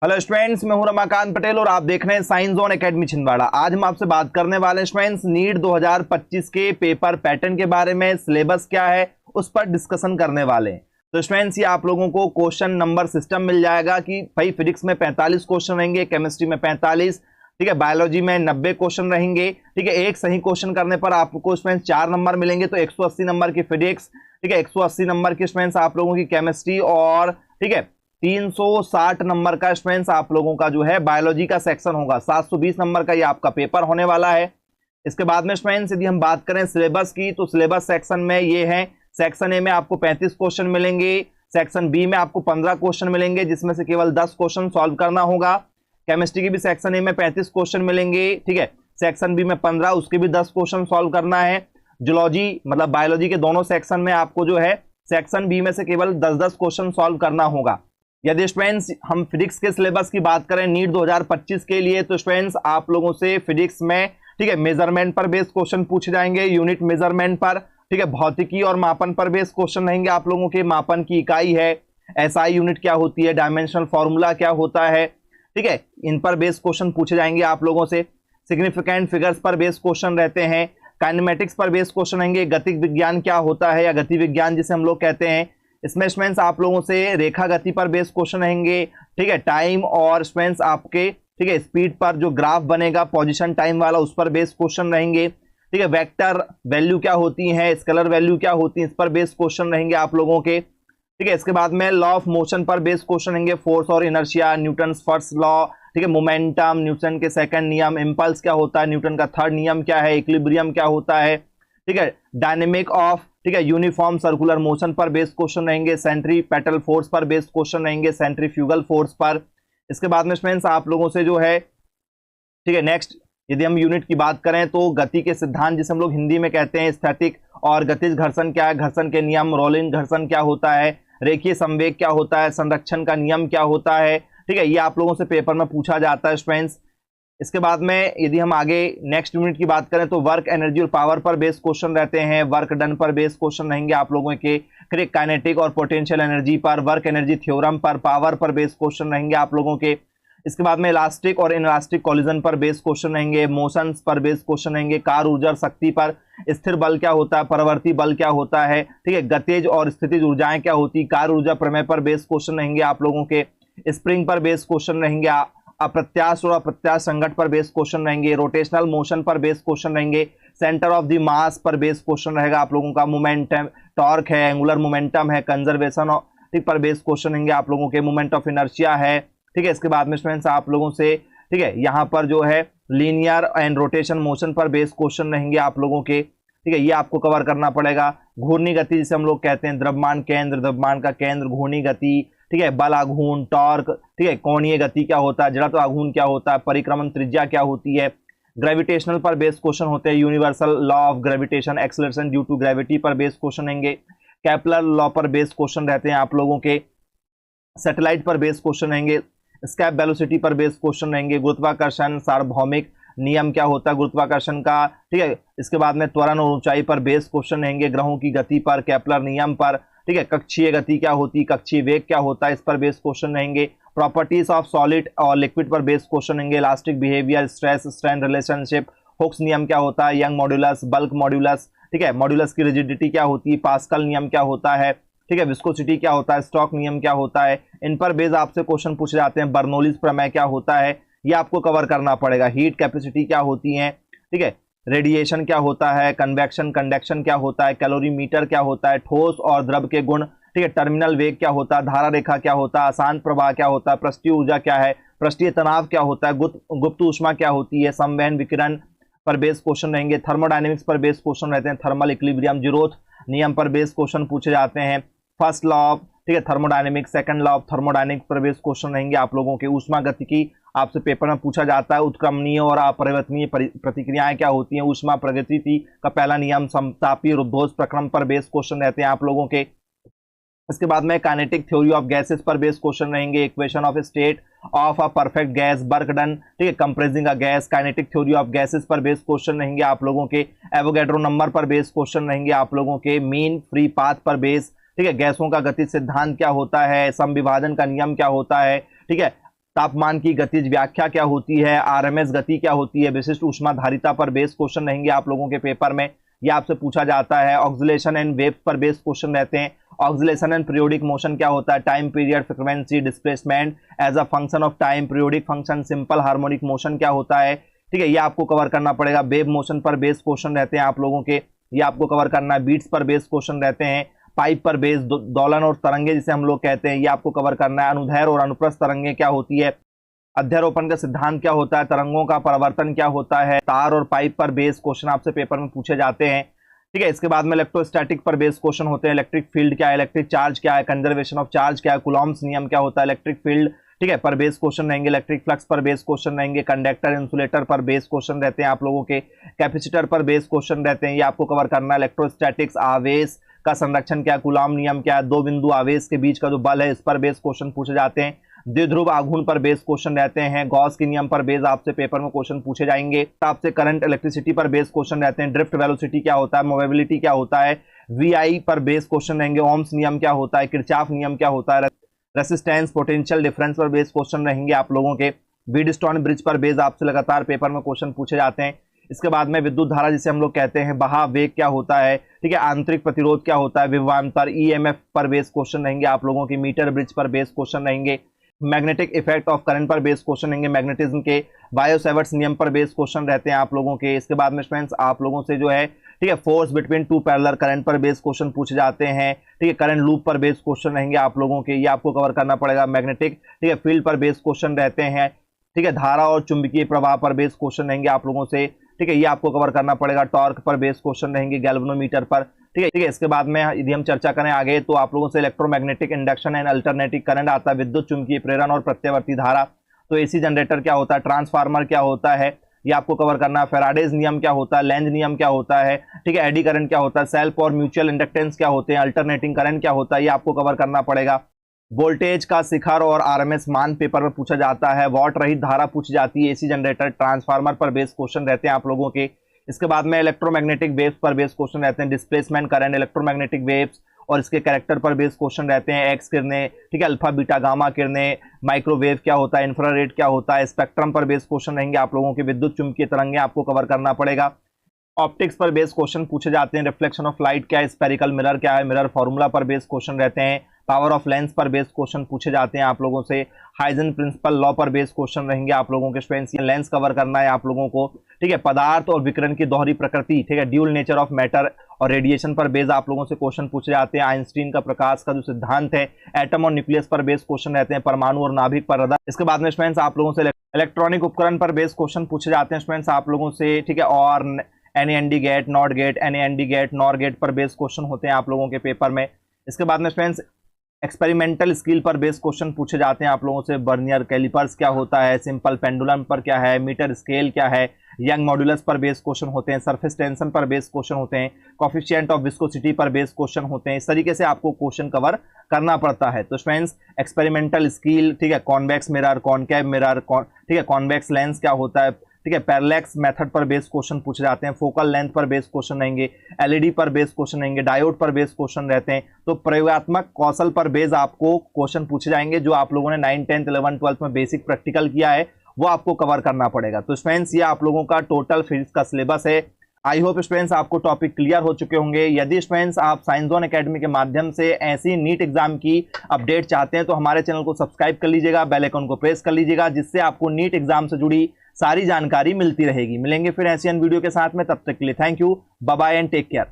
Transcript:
Hello students, मैं हूं रमाकांत पटेल और आप देख रहे हैं साइंस जोन एकेडमी छिंदवाड़ा। आज हम आपसे बात करने वाले हैं स्टूडेंट्स नीट 2025 के पेपर पैटर्न के बारे में। सिलेबस क्या है उस पर डिस्कशन करने वाले हैं। तो स्टूडेंट्स, ये आप लोगों को क्वेश्चन नंबर सिस्टम मिल जाएगा कि भाई फिजिक्स में 45 क्वेश्चन रहेंगे, केमिस्ट्री में 45, ठीक है, बायोलॉजी में 90 क्वेश्चन रहेंगे। ठीक है, एक सही क्वेश्चन करने पर आपको स्टूडेंट्स 4 नंबर मिलेंगे, तो 180 नंबर की फिजिक्स, ठीक है, 180 नंबर की स्टूडेंट्स आप लोगों की केमिस्ट्री और ठीक है 360 नंबर का स्टूडेंट्स आप लोगों का जो है बायोलॉजी का सेक्शन होगा। 720 नंबर का ये आपका पेपर होने वाला है। इसके बाद में स्टूडेंट्स यदि हम बात करें सिलेबस की, तो सिलेबस सेक्शन में ये है, सेक्शन ए में आपको 35 क्वेश्चन मिलेंगे, सेक्शन बी में आपको 15 क्वेश्चन मिलेंगे जिसमें से केवल 10 क्वेश्चन सॉल्व करना होगा। केमिस्ट्री की भी सेक्शन ए में 35 क्वेश्चन मिलेंगे, ठीक है, सेक्शन बी में 15, उसके भी 10 क्वेश्चन सॉल्व करना है। जूलॉजी मतलब बायोलॉजी के दोनों सेक्शन में आपको जो है सेक्शन बी में से केवल 10-10 क्वेश्चन सॉल्व करना होगा। यदि स्टूडेंट्स हम फिजिक्स के सिलेबस की बात करें नीट 2025 के लिए, तो स्टूडेंट्स आप लोगों से फिजिक्स में ठीक है मेजरमेंट पर बेस्ड क्वेश्चन पूछे जाएंगे, यूनिट मेजरमेंट पर, ठीक है, भौतिकी और मापन पर बेस्ड क्वेश्चन रहेंगे आप लोगों के। मापन की इकाई है, एसआई यूनिट क्या होती है, डायमेंशनल फॉर्मूला क्या होता है, ठीक है, इन पर बेस्ड क्वेश्चन पूछे जाएंगे आप लोगों से। सिग्निफिकेंट फिगर्स पर बेस्ड क्वेश्चन रहते हैं, काइनेमेटिक्स पर बेस्ड क्वेश्चन रहेंगे, गतिक विज्ञान क्या होता है या गति विज्ञान जिसे हम लोग कहते हैं। इसमें स्टूडेंट्स आप लोगों से रेखा गति पर बेस्ड क्वेश्चन रहेंगे, ठीक है, टाइम और स्टूडेंट्स आपके ठीक है स्पीड पर जो ग्राफ बनेगा पोजीशन टाइम वाला उस पर बेस्ड क्वेश्चन रहेंगे, ठीक है, वेक्टर वैल्यू क्या होती है, स्केलर वैल्यू क्या होती है, इस पर बेस्ड क्वेश्चन रहेंगे आप लोगों के। ठीक है, इसके बाद में लॉ ऑफ मोशन पर बेस्ड क्वेश्चन रहेंगे, फोर्स और इनर्शिया, न्यूटन फर्स्ट लॉ, ठीक है, मोमेंटम, न्यूटन के सेकंड नियम, इंपल्स क्या होता है, न्यूटन का थर्ड नियम क्या है, इक्विलिब्रियम क्या होता है, ठीक है, डायनेमिक ऑफ ठीक है यूनिफॉर्म सर्कुलर मोशन पर बेस्ड क्वेश्चन रहेंगे, सेंट्रीपेटल फोर्स पर बेस्ड क्वेश्चन रहेंगे, सेंट्रीफ्यूगल फोर्स पर। इसके बाद में स्टूडेंट्स आप लोगों से जो है ठीक है नेक्स्ट यदि हम यूनिट की बात करें तो गति के सिद्धांत जिसे हम लोग हिंदी में कहते हैं स्थैतिक और गतिज घर्षण क्या है, घर्षण के नियम, रोलिंग घर्षण क्या होता है, रेखीय संवेग क्या होता है, संरक्षण का नियम क्या होता है, ठीक है, ये आप लोगों से पेपर में पूछा जाता है स्टूडेंट्स। इसके बाद में यदि हम आगे नेक्स्ट यूनिट की बात करें तो वर्क, एनर्जी और पावर पर बेस्ड क्वेश्चन रहते हैं, वर्क डन पर बेस्ड क्वेश्चन रहेंगे आप लोगों के, फिर काइनेटिक और पोटेंशियल एनर्जी पर, वर्क एनर्जी थ्योरम पर, पावर पर बेस्ड क्वेश्चन रहेंगे आप लोगों के। इसके बाद में इलास्टिक और इनइलास्टिक कॉलिजन पर बेस्ड क्वेश्चन रहेंगे, मोशंस पर बेस्ड क्वेश्चन रहेंगे, कार ऊर्जा शक्ति पर, स्थिर बल क्या होता है, परवर्ती बल क्या होता है, ठीक है, गतिज और स्थितिज ऊर्जाएं क्या होती है, कार ऊर्जा प्रमेय पर बेस्ड क्वेश्चन रहेंगे आप लोगों के, स्प्रिंग पर बेस्ड क्वेश्चन रहेंगे, अप्रत्याश और अप्रत्याश संघट पर बेस्ड क्वेश्चन रहेंगे, रोटेशनल मोशन पर बेस्ड क्वेश्चन रहेंगे, सेंटर ऑफ द मास पर बेस्ड क्वेश्चन रहेगा आप लोगों का, मोमेंटम टॉर्क है, एंगुलर मोमेंटम है, कंजर्वेशन पर बेस्ड क्वेश्चन रहेंगे आप लोगों के, मोमेंट ऑफ इनर्शिया है, ठीक है। इसके बाद में स्टूडेंट्स आप लोगों से ठीक है यहाँ पर जो है लीनियर एंड रोटेशन मोशन पर बेस्ड क्वेश्चन रहेंगे आप लोगों के, ठीक है, ये आपको कवर करना पड़ेगा। घूर्णी गति जिसे हम लोग कहते हैं, द्रव्यमान केंद्र, द्रव्यमान का केंद्र, घूर्णी गति, ठीक है, बल आघूर्ण, टॉर्क, ठीक है, कोणीय गति क्या होता है, जड़त्व आघूर्ण क्या होता है, परिक्रमण त्रिज्या क्या होती है, ग्रेविटेशनल पर बेस्ड क्वेश्चन होते हैं, universal law of gravitation, acceleration due to gravity पर बेस्ड क्वेश्चन रहेंगे, केपलर लॉ पर बेस्ड क्वेश्चन रहते हैं आप लोगों के, सैटेलाइट पर बेस्ड क्वेश्चन रहेंगे, स्केप वेलोसिटी पर बेस्ड क्वेश्चन रहेंगे, गुरुत्वाकर्षण सार्वभौमिक नियम क्या होता है गुरुत्वाकर्षण का, ठीक है, इसके बाद में त्वरण और ऊंचाई पर बेस्ड क्वेश्चन रहेंगे, ग्रहों की गति पर, केपलर नियम पर, ठीक है, कक्षीय गति क्या होती है, कक्षीय वेग क्या होता है, इस पर बेस्ड क्वेश्चन रहेंगे, प्रॉपर्टीज ऑफ सॉलिड और लिक्विड पर बेस्ड क्वेश्चन रहेंगे, elastic behaviour, stress strain relationship, Hooke's नियम क्या होता है, यंग मॉड्यूलस, बल्क मॉड्यूलस, ठीक है, मॉड्यूलस की रिजिडिटी क्या होती है, पास्कल नियम क्या होता है, ठीक है, विस्कोसिटी क्या होता है, स्टॉक नियम क्या होता है, इन पर बेस आपसे क्वेश्चन पूछे जाते हैं, बर्नौलीज प्रमेय क्या होता है, ये आपको कवर करना पड़ेगा, हीट कैपेसिटी क्या होती है, ठीक है, रेडिएशन क्या होता है, कन्वेक्शन कंडक्शन क्या होता है, कैलोरीमीटर क्या होता है, ठोस और द्रव के गुण, ठीक है, टर्मिनल वेग क्या होता है, धारा रेखा क्या होता है, अशांत प्रवाह क्या होता है, पृष्ठीय ऊर्जा क्या है, पृष्ठीय तनाव क्या होता है, गुप्त ऊष्मा क्या होती है, संवहन विकिरण पर बेस्ड क्वेश्चन रहेंगे, थर्मोडायनेमिक्स पर बेस्ड क्वेश्चन रहते हैं, थर्मल इक्विलिब्रियम, जीरोथ नियम पर बेस्ड क्वेश्चन पूछे जाते हैं, फर्स्ट लॉ ऑफ ठीक है thermodynamics, second law of thermodynamics पर बेस्ड क्वेश्चन रहेंगे आप लोगों के, ऊष्मा गतिकी आपसे पेपर में पूछा जाता है, उत्क्रमणीय और अपरिवर्तनीय प्रतिक्रियाएं क्या होती हैं, ऊष्मा प्रगति का पहला नियम, समतापी रुद्धोष प्रक्रम पर बेस्ड क्वेश्चन रहते हैं आप लोगों के। इसके बाद में काइनेटिक थ्योरी ऑफ गैसेस पर बेस्ड क्वेश्चन रहेंगे, equation of state of a perfect gas, work done, ठीक है, compressing a gas, kinetic theory of gases पर बेस्ड क्वेश्चन रहेंगे आप लोगों के, एवोगैड्रो नंबर पर बेस्ड क्वेश्चन रहेंगे आप लोगों के, मीन फ्री पाथ पर बेस्ड, ठीक है, गैसों का गति सिद्धांत क्या होता है, समविभाजन का नियम क्या होता है, ठीक है, तापमान की गतिज व्याख्या क्या होती है, आरएमएस गति क्या होती है, विशिष्ट ऊष्माधारिता पर बेस्ड क्वेश्चन रहेंगे आप लोगों के पेपर में, ये आपसे पूछा जाता है। ऑक्सीलेशन एंड वेव्स पर बेस्ड क्वेश्चन रहते हैं। ऑक्सीलेशन एंड पीरियोडिक मोशन क्या होता है, time period, frequency, displacement as a function of time, periodic function, simple harmonic motion क्या होता है, ठीक है, ये आपको कवर करना पड़ेगा। वेव मोशन पर बेस्ड क्वेश्चन रहते हैं आप लोगों के, ये आपको कवर करना है। बीट्स पर बेस्ड क्वेश्चन रहते हैं। पाइप पर बेस्ड दोलन और तरंगे जिसे हम लोग कहते हैं, ये आपको कवर करना है। अनुदैर्घ्य और अनुप्रस्थ तरंगे क्या होती है, अध्यारोपण का सिद्धांत क्या होता है, तरंगों का परावर्तन क्या होता है। तार और पाइप पर बेस्ड क्वेश्चन आपसे पेपर में पूछे जाते हैं, ठीक है। इसके बाद में इलेक्ट्रोस्टैटिक पर बेस्ड क्वेश्चन होते हैं। इलेक्ट्रिक फील्ड क्या है, इलेक्ट्रिक चार्ज क्या है, कंजर्वेशन ऑफ चार्ज क्या है, कूलॉम्स नियम क्या होता है, इलेक्ट्रिक फील्ड, ठीक है, पर बेस्ड क्वेश्चन रहेंगे। इलेक्ट्रिक फ्लक्स पर बेस्ड क्वेश्चन रहेंगे। कंडक्टर, इंसुलेटर पर बेस्ड क्वेश्चन रहते हैं आप लोगों के। कैपेसिटर पर बेस्ड क्वेश्वन रहते हैं, ये आपको कवर करना है। इलेक्ट्रोस्टैटिक्स, आवेश का संरक्षण क्या है, कूलॉम नियम क्या है, दो बिंदु आवेश के बीच का जो बल है, इस पर बेस्ड क्वेश्चन पूछे जाते हैं। द्विध्रुव आघूर्ण पर बेस्ड क्वेश्चन रहते हैं। गॉस के नियम पर बेस्ड आपसे पेपर में क्वेश्चन पूछे जाएंगे। आपसे करंट, इलेक्ट्रिसिटी पर बेस्ड क्वेश्चन रहते हैं। ड्रिफ्ट वेलोसिटी क्या होता है, मोबिलिटी क्या होता है, वीआई पर बेस्ड क्वेश्चन रहेंगे। ओम्स नियम क्या होता है, किरचॉफ नियम क्या होता है, रेसिस्टेंस, पोटेंशियल डिफरेंस पर बेस्ड क्वेश्चन रहेंगे आप लोगों के। व्हीटस्टोन ब्रिज पर बेस्ड आपसे लगातार पेपर में क्वेश्चन पूछे जाते हैं। इसके बाद में विद्युत धारा जिसे हम लोग कहते हैं, बहाव वेग क्या होता है, ठीक है, आंतरिक प्रतिरोध क्या होता है, विभवांतर, ईएमएफ पर बेस्ड क्वेश्चन रहेंगे आप लोगों के। मीटर ब्रिज पर बेस्ड क्वेश्चन रहेंगे। मैग्नेटिक इफेक्ट ऑफ करंट पर बेस्ड क्वेश्चन रहेंगे, मैग्नेटिज्म के। बायो-सैवर्ट्स नियम पर बेस्ड क्वेश्चन रहते हैं आप लोगों के। इसके बाद में फ्रेंड्स आप लोगों से जो है, ठीक है, force between two parallel current पर बेस्ड क्वेश्चन पूछे जाते हैं, ठीक है। करंट लूप पर बेस्ड क्वेश्चन रहेंगे आप लोगों के, ये आपको कवर करना पड़ेगा। मैग्नेटिक, ठीक है, फील्ड पर बेस्ड क्वेश्चन रहते हैं, ठीक है। धारा और चुंबकीय प्रवाह पर बेस्ड क्वेश्चन रहेंगे आप लोगों से, ठीक है, ये आपको कवर करना पड़ेगा। टॉर्क पर बेस्ड क्वेश्चन रहेंगे, गैल्वेनोमीटर पर, ठीक है। इसके बाद में यदि हम चर्चा करें आगे, तो आप लोगों से electromagnetic induction and alternative current आता है, विद्युत चुंबकीय प्रेरण और प्रत्यावर्ती धारा। तो एसी जनरेटर क्या होता है, ट्रांसफार्मर क्या होता है, ये आपको कवर करना है। फेराडेज नियम क्या होता है, लेंज नियम क्या होता है, ठीक है, एडी करंट क्या होता है, सेल्फ और म्यूचुअल इंडक्टेंस क्या होते हैं, अल्टरनेटिंग करंट क्या होता है, ये आपको कवर करना पड़ेगा। वोल्टेज का शिखर और आरएमएस मान पेपर में पूछा जाता है। वॉट रहित धारा पूछी जाती है। एसी जनरेटर, ट्रांसफार्मर पर बेस्ड क्वेश्चन रहते हैं आप लोगों के। इसके बाद में इलेक्ट्रोमैग्नेटिक वेव्स पर बेस्ड क्वेश्चन रहते हैं। डिस्प्लेसमेंट करंट, इलेक्ट्रोमैग्नेटिक वेव्स और इसके कैरेक्टर पर बेस्ड क्वेश्चन रहते हैं। एक्स किरणें, ठीक है, अल्फा बीटा गामा किरणें, माइक्रोवेव क्या होता है, इंफ्रारेड क्या होता है। स्पेक्ट्रम पर बेस्ड क्वेश्चन रहेंगे आप लोगों के। विद्युत चुंबकीय तरंगें आपको कवर करना पड़ेगा। ऑप्टिक्स पर बेस्ड क्वेश्चन पूछे जाते हैं। रिफ्लेक्शन ऑफ लाइट क्या है, स्पेरिकल मिरर क्या है, मिरर फॉर्मूला पर बेस्ड क्वेश्चन रहते हैं। पावर ऑफ लेंस पर बेस्ड क्वेश्चन पूछे जाते हैं आप लोगों से। हाइजन प्रिंसिपल लॉ पर बेस्ड क्वेश्चन रहेंगे आप लोगों के। स्टूडेंट्स, लेंस कवर करना है आप लोगों को, ठीक है। पदार्थ और विकिरण की दोहरी प्रकृति, ठीक है, ड्यूल नेचर ऑफ मैटर और रेडिएशन पर बेस्ड आप लोगों से क्वेश्चन पूछे जाते हैं। आइंस्टीन का प्रकाश का जो सिद्धांत है, एटम और न्यूक्लियस पर बेस्ड क्वेश्चन रहते हैं। परमाणु और नाभिक पर रदर। इसके बाद में स्टूडेंट्स आप लोगों से इलेक्ट्रॉनिक उपकरण पर बेस्ड क्वेश्चन पूछे जाते हैं स्टूडेंट्स आप लोगों से, ठीक है। और NAND gate, not gate, NAND gate, NOR gate पर बेस्ड क्वेश्चन होते हैं आप लोगों के पेपर में। इसके बाद में स्टूडेंट्स एक्सपेरिमेंटल स्केल पर बेस्ड क्वेश्चन पूछे जाते हैं आप लोगों से। बर्नियर कैलिपर्स क्या होता है, सिंपल पेंडुलम पर क्या है, मीटर स्केल क्या है, यंग मॉड्यूलस पर बेस्ड क्वेश्चन होते हैं। सरफेस टेंशन पर बेस्ड क्वेश्चन होते हैं। कोफिशिएंट ऑफ विस्कोसिटी पर बेस्ड क्वेश्चन होते हैं। इस तरीके से आपको क्वेश्चन कवर करना पड़ता है। तो फ्रेंड्स, एक्सपेरिमेंटल स्केल, ठीक है, कॉन्वेक्स मिरर, कॉनकेव मिरर, ठीक है, कॉन्वेक्स लेंस क्या होता है, ठीक है, पैरेलैक्स मेथड पर बेस्ड क्वेश्चन पूछे जाते हैं। फोकल लेंथ पर बेस्ड क्वेश्चन रहेंगे। एलईडी पर बेस्ड क्वेश्चन रहेंगे। डायोड पर बेस्ड क्वेश्चन रहते हैं। तो प्रयोगात्मक कौशल पर बेस्ड आपको क्वेश्चन पूछे जाएंगे। जो आप लोगों ने 9, 10, 11, 12 में बेसिक प्रैक्टिकल किया है, वो आपको कवर करना पड़ेगा। तो स्टूडेंट्स, ये आप लोगों का टोटल फिजिक्स का सिलेबस है। आई होप स्टूडेंट्स आपको टॉपिक क्लियर हो चुके होंगे। यदि स्टूडेंट्स आप साइंस ज़ोन एकेडमी के माध्यम से ऐसी नीट एग्जाम की अपडेट चाहते हैं, तो हमारे चैनल को सब्सक्राइब कर लीजिएगा, बेल आइकन को प्रेस कर लीजिएगा, जिससे आपको नीट एग्जाम से जुड़ी सारी जानकारी मिलती रहेगी। मिलेंगे फिर ऐसी अन्य वीडियो के साथ में, तब तक के लिए thank you, bye bye and take care.